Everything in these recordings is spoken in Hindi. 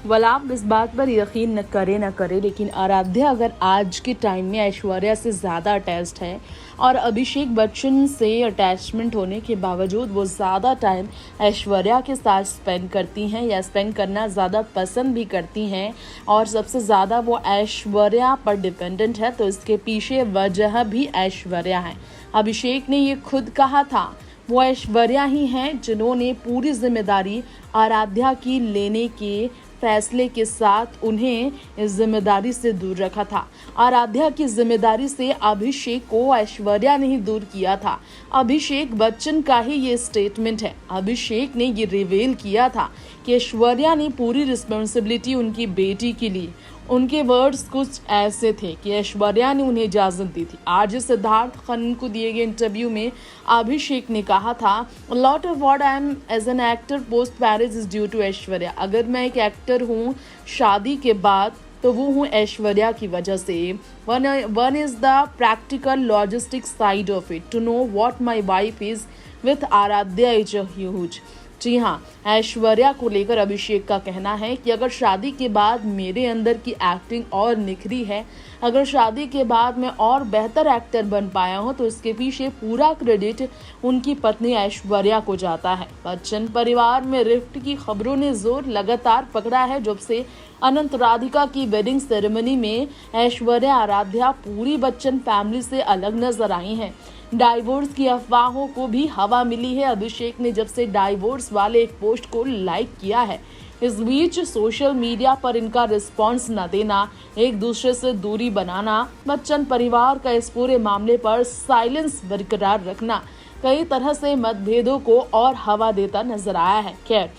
वाल आप इस बात पर यकीन न करें लेकिन आराध्या अगर आज के टाइम में ऐश्वर्या से ज़्यादा अटैच्ड है और अभिषेक बच्चन से अटैचमेंट होने के बावजूद वो ज़्यादा टाइम ऐश्वर्या के साथ स्पेंड करती हैं या स्पेंड करना ज़्यादा पसंद भी करती हैं और सबसे ज़्यादा वो ऐश्वर्या पर डिपेंडेंट है, तो इसके पीछे वजह भी ऐश्वर्या है। अभिषेक ने ये खुद कहा था, वो ऐश्वर्या ही हैं जिन्होंने पूरी जिम्मेदारी आराध्या की लेने के फैसले के साथ उन्हें इस जिम्मेदारी से दूर रखा था। आराध्या की जिम्मेदारी से अभिषेक को ऐश्वर्या ने ही दूर किया था। अभिषेक बच्चन का ही ये स्टेटमेंट है। अभिषेक ने ये रिवील किया था कि ऐश्वर्या ने पूरी रिस्पॉन्सिबिलिटी उनकी बेटी के लिए। उनके वर्ड्स कुछ ऐसे थे कि ऐश्वर्या ने उन्हें इजाज़त दी थी। आज सिद्धार्थ खन्ना को दिए गए इंटरव्यू में अभिषेक ने कहा था, lot of what I am as an actor post marriage is due to Aishwarya. अगर मैं एक एक्टर हूँ शादी के बाद तो वो हूँ ऐश्वर्या की वजह से। One is the practical logistic side of it, to know what my wife is with Aaradhya is a huge. जी हाँ, ऐश्वर्या को लेकर अभिषेक का कहना है कि अगर शादी के बाद मेरे अंदर की एक्टिंग और निखरी है, अगर शादी के बाद मैं और बेहतर एक्टर बन पाया हूँ तो इसके पीछे पूरा क्रेडिट उनकी पत्नी ऐश्वर्या को जाता है। बच्चन परिवार में रिफ्ट की खबरों ने जोर लगातार पकड़ा है जब से अनंत राधिका की वेडिंग सेरेमनी में ऐश्वर्या आराध्या पूरी बच्चन फैमिली से अलग नजर आई हैं। डाइवोर्स की अफवाहों को भी हवा मिली है। अभिषेक ने जब से डाइवोर्स वाले एक पोस्ट को लाइक किया है, इस बीच सोशल मीडिया पर इनका रिस्पॉन्स न देना, एक दूसरे से दूरी बनाना, बच्चन परिवार का इस पूरे मामले पर साइलेंस बरकरार रखना कई तरह से मतभेदों को और हवा देता नजर आया है। खैर,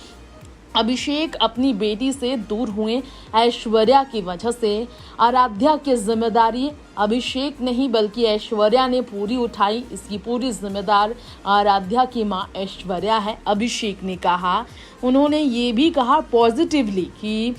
अभिषेक अपनी बेटी से दूर हुए ऐश्वर्या की वजह से। आराध्या की जिम्मेदारी अभिषेक नहीं बल्कि ऐश्वर्या ने पूरी उठाई। इसकी पूरी जिम्मेदार आराध्या की मां ऐश्वर्या है, अभिषेक ने कहा। उन्होंने ये भी कहा पॉजिटिवली कि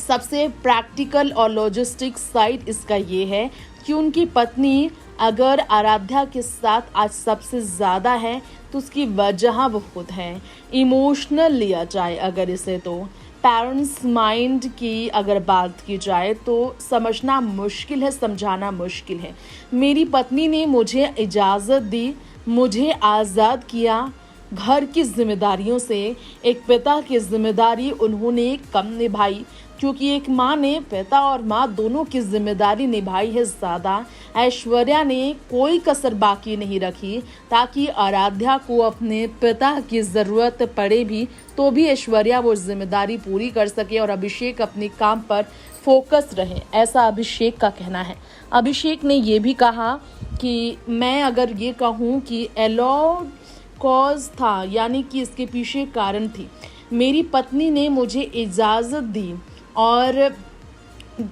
सबसे प्रैक्टिकल और लॉजिस्टिक साइड इसका ये है कि उनकी पत्नी अगर आराध्या के साथ आज सबसे ज़्यादा है तो उसकी वजह वो खुद है। इमोशनल लिया जाए अगर इसे तो पेरेंट्स माइंड की अगर बात की जाए तो समझना मुश्किल है, समझाना मुश्किल है। मेरी पत्नी ने मुझे इजाज़त दी, मुझे आज़ाद किया घर की जिम्मेदारियों से। एक पिता की जिम्मेदारी उन्होंने कम निभाई क्योंकि एक माँ ने पिता और माँ दोनों की जिम्मेदारी निभाई है ज़्यादा। ऐश्वर्या ने कोई कसर बाकी नहीं रखी ताकि आराध्या को अपने पिता की ज़रूरत पड़े भी तो भी ऐश्वर्या वो जिम्मेदारी पूरी कर सके और अभिषेक अपने काम पर फोकस रहे, ऐसा अभिषेक का कहना है। अभिषेक ने ये भी कहा कि मैं अगर ये कहूँ कि एलॉड कॉज था, यानी कि इसके पीछे कारण थी। मेरी पत्नी ने मुझे इजाज़त दी और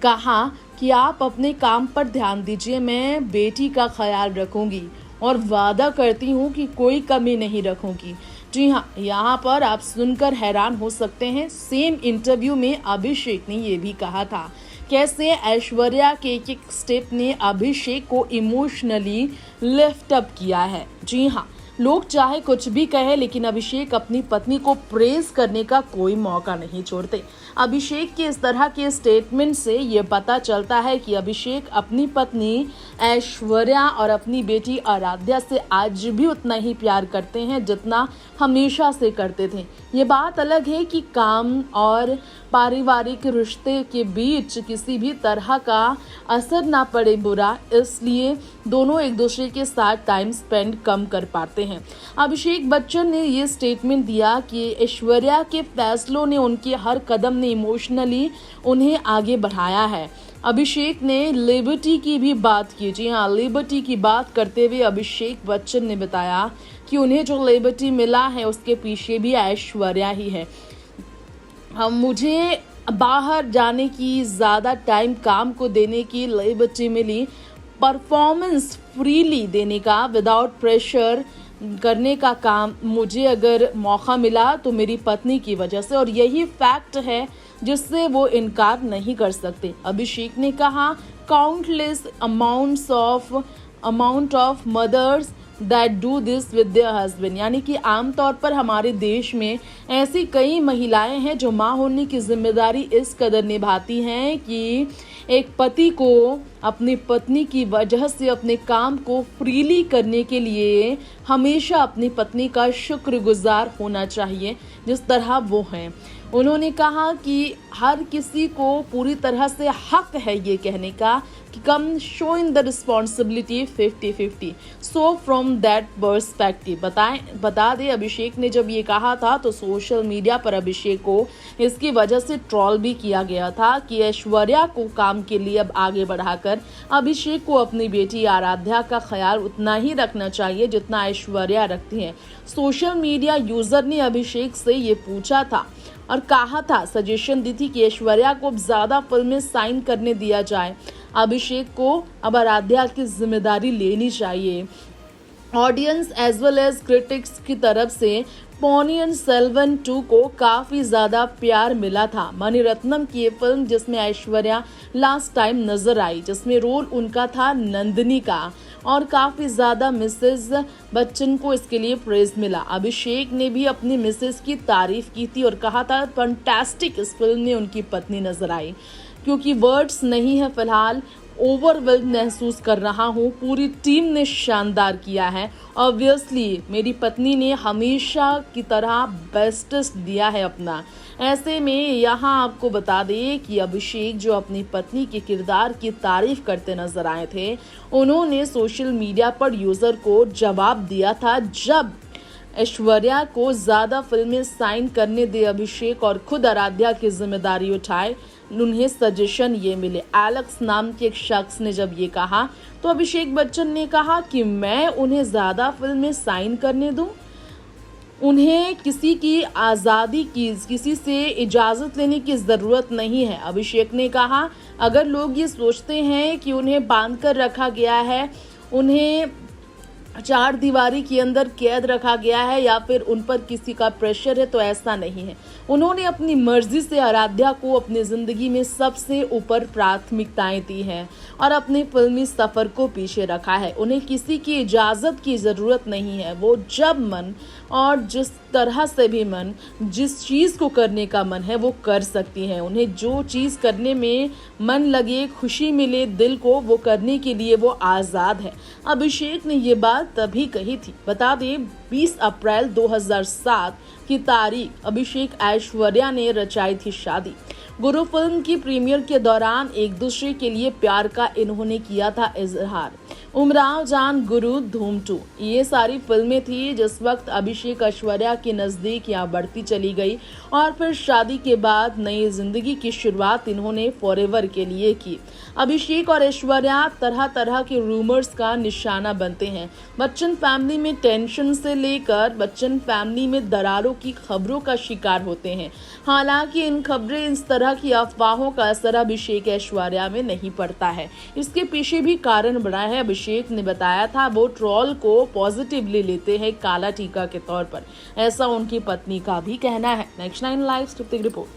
कहा कि आप अपने काम पर ध्यान दीजिए, मैं बेटी का ख्याल रखूंगी और वादा करती हूँ कि कोई कमी नहीं रखूंगी। जी हाँ, यहाँ पर आप सुनकर हैरान हो सकते हैं। सेम इंटरव्यू में अभिषेक ने ये भी कहा था कैसे ऐश्वर्या के एक स्टेप ने अभिषेक को इमोशनली लिफ्ट अप किया है। जी हाँ, लोग चाहे कुछ भी कहे लेकिन अभिषेक अपनी पत्नी को प्रेज करने का कोई मौका नहीं छोड़ते। अभिषेक के इस तरह के स्टेटमेंट से ये पता चलता है कि अभिषेक अपनी पत्नी ऐश्वर्या और अपनी बेटी आराध्या से आज भी उतना ही प्यार करते हैं जितना हमेशा से करते थे। ये बात अलग है कि काम और पारिवारिक रिश्ते के बीच किसी भी तरह का असर ना पड़े बुरा, इसलिए दोनों एक दूसरे के साथ टाइम स्पेंड कम कर पाते हैं। अभिषेक बच्चन ने ये स्टेटमेंट दिया कि ऐश्वर्या के फैसलों ने उनके हर कदम ने इमोशनली उन्हें आगे बढ़ाया है। अभिषेक ने लिबर्टी की भी बात की। जी हाँ, लिबर्टी की बात करते हुए अभिषेक बच्चन ने बताया कि उन्हें जो लिबर्टी मिला है उसके पीछे भी ऐश्वर्या ही है। मुझे बाहर जाने की, ज़्यादा टाइम काम को देने की लिबर्टी मिली, परफॉर्मेंस फ्रीली देने का, विदाउट प्रेशर करने का काम मुझे अगर मौका मिला तो मेरी पत्नी की वजह से, और यही फैक्ट है जिससे वो इनकार नहीं कर सकते। अभिषेक ने कहा countless amount of mothers that do this with their husband, यानी कि आमतौर पर हमारे देश में ऐसी कई महिलाएं हैं जो माँ होने की जिम्मेदारी इस कदर निभाती हैं कि एक पति को अपनी पत्नी की वजह से अपने काम को फ्रीली करने के लिए हमेशा अपनी पत्नी का शुक्रगुजार होना चाहिए जिस तरह वो हैं। उन्होंने कहा कि हर किसी को पूरी तरह से हक है ये कहने का कि come show in the responsibility 50-50। So from that perspective बता दे अभिषेक ने जब ये कहा था तो सोशल मीडिया पर अभिषेक को इसकी वजह से ट्रोल भी किया गया था कि ऐश्वर्या को काम के लिए अब आगे बढ़ाकर अभिषेक को अपनी बेटी आराध्या का ख्याल उतना ही रखना चाहिए जितना ऐश्वर्या रखती हैं। सोशल मीडिया यूजर ने अभिषेक से ये पूछा था और कहा था, सजेशन दी थी कि ऐश्वर्या को अब ज़्यादा फिल्में साइन करने दिया जाए, अभिषेक को अब आराध्या की जिम्मेदारी लेनी चाहिए। Audience as well as critics की तरफ से पोनियन सेल्वन 2 को काफ़ी ज़्यादा प्यार मिला था। मणिरत्नम की ये फिल्म जिसमें ऐश्वर्या लास्ट टाइम नजर आई, जिसमें रोल उनका था नंदिनी का, और काफ़ी ज़्यादा मिसेस बच्चन को इसके लिए प्रेज मिला। अभिषेक ने भी अपनी मिसेस की तारीफ की थी और कहा था फंटास्टिक इस फिल्म में उनकी पत्नी नजर आई, क्योंकि वर्ड्स नहीं है फिलहाल, ओवरवेल्म महसूस कर रहा हूँ, पूरी टीम ने शानदार किया है। ऑब्वियसली मेरी पत्नी ने हमेशा की तरह बेस्टेस्ट दिया है अपना। ऐसे में यहाँ आपको बता दें कि अभिषेक जो अपनी पत्नी के किरदार की तारीफ करते नजर आए थे, उन्होंने सोशल मीडिया पर यूज़र को जवाब दिया था जब ऐश्वर्या को ज़्यादा फिल्में साइन करने दे अभिषेक और खुद आराध्या की जिम्मेदारी उठाए। उन्हें सजेशन ये मिले। एलेक्स नाम के एक शख्स ने जब ये कहा तो अभिषेक बच्चन ने कहा कि मैं उन्हें ज़्यादा फिल्में साइन करने दूं, उन्हें किसी की आज़ादी की, किसी से इजाज़त लेने की ज़रूरत नहीं है। अभिषेक ने कहा, अगर लोग ये सोचते हैं कि उन्हें बांध कर रखा गया है, उन्हें चार दीवारी के अंदर कैद रखा गया है या फिर उन पर किसी का प्रेशर है, तो ऐसा नहीं है। उन्होंने अपनी मर्जी से आराध्या को अपनी ज़िंदगी में सबसे ऊपर प्राथमिकताएं दी हैं और अपने फिल्मी सफ़र को पीछे रखा है। उन्हें किसी की इजाज़त की ज़रूरत नहीं है। वो जब मन और जिस तरह से भी मन, जिस चीज़ को करने का मन है वो कर सकती हैं। उन्हें जो चीज़ करने में मन लगे, खुशी मिले दिल को, वो करने के लिए वो आज़ाद है। अभिषेक ने ये बात तभी कही थी। बता दें 20 अप्रैल 2007 की तारीख अभिषेक ऐश्वर्या ने रचाई थी शादी। गुरु फिल्म की प्रीमियर के दौरान एक दूसरे के लिए प्यार का इन्होंने किया था इजहार। उमराव जान, गुरु, धूम 2, ये सारी फिल्में थी जिस वक्त अभिषेक ऐश्वर्या के नज़दीक यहाँ बढ़ती चली गई और फिर शादी के बाद नई जिंदगी की शुरुआत इन्होंने फॉरएवर के लिए की। अभिषेक और ऐश्वर्या तरह तरह के रूमर्स का निशाना बनते हैं। बच्चन फैमिली में टेंशन से लेकर बच्चन फैमिली में दरारों की खबरों का शिकार होते हैं। हालांकि इन खबरें, इस तरह की अफवाहों का असर अभिषेक ऐश्वर्या में नहीं पड़ता है। इसके पीछे भी कारण बना है। अभिषेक ने बताया था वो ट्रोल को पॉजिटिवली लेते हैं काला टीका के तौर पर, ऐसा उनकी पत्नी का भी कहना है। Next 9 live report.